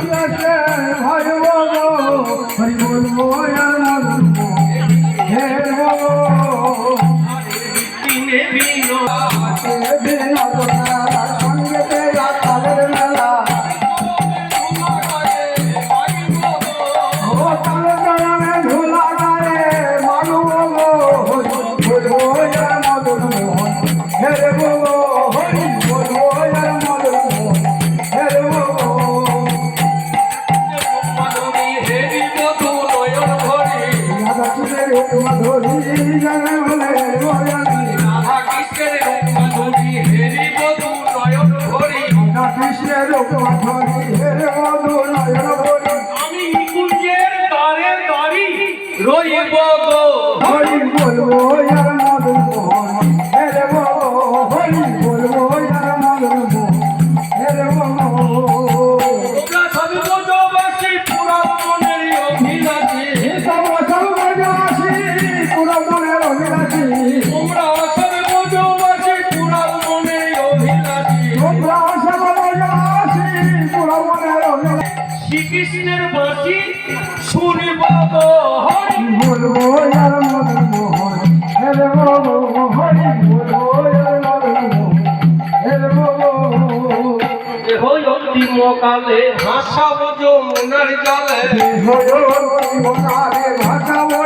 দেশে ভাই বলো হরি বলবো আর মদন হে বলো সঙ্গেতে তালের মেলা ও তালের গ্রামে ধুলা গায়ে মানু বলো বলবো আর মদন মোহন হে বলো হরি বলবো আর মদন মোহন হে বলো মাধুরী জানে বলে কৃষ্ণের রূপ মাধুরী হেরে মধু নয়ন ভরি আমি কুঞ্জের তারে দাঁড়ি রইব গো হরি বলবো আর মদন মোহন হেরে বলো হরি বলবো আর মদন মোহন হেরে বলো তোমরা সবে বোঝবাসী পুরাতনের অভিলাষী পুরাতনের অভিলাষী তোমরা সবে বোঝবাসী পুরাতনের অভিলাষী শ্রীকৃষ্ণের বাঁশি শুনিব গো হরি বলবো আর মদন মোহন হেরে বলো হরি বলবো আর মদন মোহন হেরে বলো দেহ অন্তিম কালে ভাষাব যমুনার জলে ভাষাবো